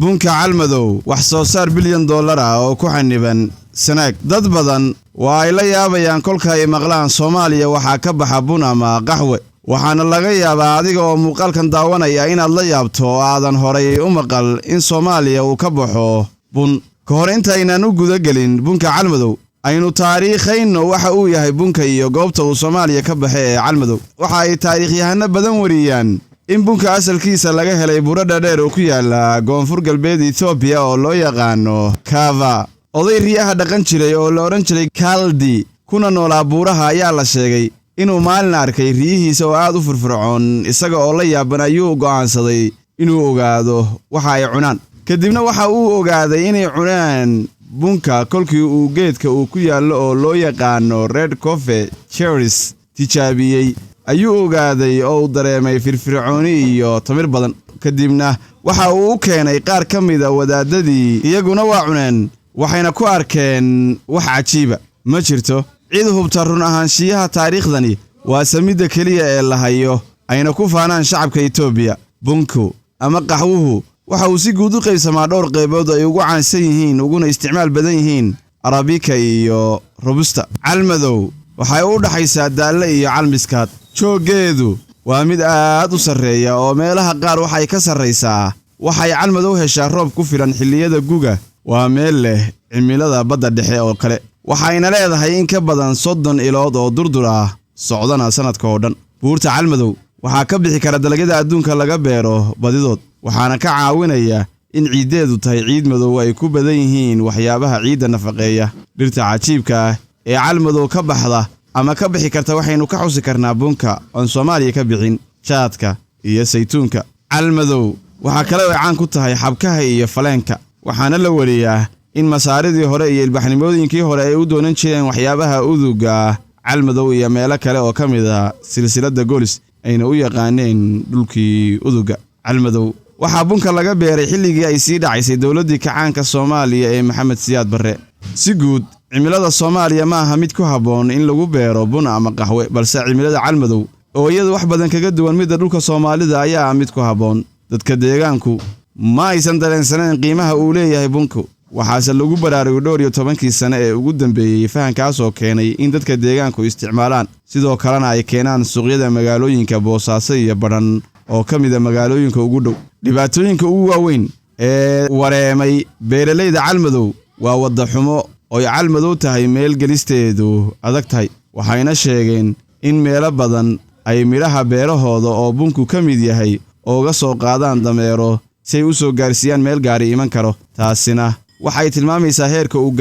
bunka calmadow wax soo saar bilyan dollar oo ku xaniban sanaag dad badan waa ay la yaabayaan kolka ay maqlaan Soomaaliya waxa ka baxa bun ama qaxwe waxaana laga yaabaa adiga oo muuqaalkan daawanaya inaad la yaabto oo aadan horay u maqal in Soomaaliya uu ka baxo bun ka hor intaynaan u guda gelin bunka calmadow aynu taariikhayno waxa uu yahay bunka iyo goobta uu Soomaaliya ka baxay ee calmadow waxa ay taariikhyahanna badan wariyaan in bunka asalkiisa laga helay burada dheer oo ku yaala Koonfur Galbeed Ethiopia oo loo yaqaano Kava oday riyaha dhaqan jiray oo la oran jiray Kaldi kuna noolaa buuraha ayaa la sheegay inuu maalin arkay riyihiisa oo aad u furfurcoon isaga oo la yaaban ayuu go'aansaday inuu ogaado waxa ay cunaan kadibna waxa uu ogaaday inay cunaan bunka kolkii uu geedka uu ku yaalo oo loo yaqaano Red Coffee Cherries tijaabiyay ayuu ogaaday oo dareemay firfircooni iyo tamir badan kadibna waxa uu u keenay qaar ka mid ah wadaadadii iyaguna waa cuneen waxayna ku arkeen wax cajiiba ma jirto cid hubta run ahaanshiyaha taariikhdani waa samida kaliya ee la hayo ayna ku faanaan shacabka Itoobiya bunku ama qaxwuhu waxa uu si guud u qaybsamaa dhowr qaybood ay ugu caansan yihiin uguna isticmaal badan yihiin Arabica iyo Robusta calmadow waxay u dhaxaysaa daalle iyo calmiskaad joogeedu waa mid aad u sareeya oo meelaha qaar waxay ka sareysaa waxay calmadow heshaa roob ku filan xilliyada guga waa meel leh cimilada badda dhexe oo kale waxayna leedahay in ka badan 30 ilood oo durdur ah socdana sanadka oo dhan buurta calmadow waxa ka bixi kara dalagyada adduunka laga beero badidood waxaana ka caawinaya in ciideedu tahay ciid madow ay ku badan yihiin waxyaabaha ciidda nafaqeeya dhirta cajiibka ah ee calmadow ka baxda ama ka bixi karta waxaynu ka xusi karnaa bunka oo Soomaaliya ka bixin jaadka iyo saytuunka calmadow waxa kale oo caan ku tahay xabkaha iyo faleenka waxaana la wariyaa in masaaridii hore iyo ilbaxnimooyinkii hore ay u doonan jireen waxyaabaha uduga calmadow iyo meelo kale oo kamid ah silsilada Golis ayna u yaqaaneen dhulkii uduga calmadow waxa bunka laga beeray xilligii ay sii dhacaysay dawladii kacaanka Soomaaliya ee Maxamed Siyaad Barre si guud cimilada Soomaaliya ma aha mid ku haboon in lagu beero bun ama qaxwe balse cimilada calmadow oo iyadu wax badan kaga duwan mid dhulka Soomaalida ayaa mid ku haboon dadka deegaanku ma aysan dareensaneen qiimaha uu leeyahay bunku waxaase lagu baraarugay dhowr iyo 10 sano ee ugu dambeeyay fahankaas oo keenay in dadka deegaanku isticmaalaan sidoo kalena ay keenaan suuqyada magaalooyinka Boosaaso iyo Badhan oo kamid ah magaalooyinka ugu dhow dhibaatooyinka ugu waaweyn ee wareemay beeralayda calmadow waa wada xumo oo calmadow tahay meel galisteedu adag tahay waxayna sheegeen in meelo badan ay midhaha beerahooda oo bunku kamid yahay oo soo qaadaan dameero si ay u soo gaarsiiyaan meel gaari iman karo taasina waxay tilmaamaysaa heerka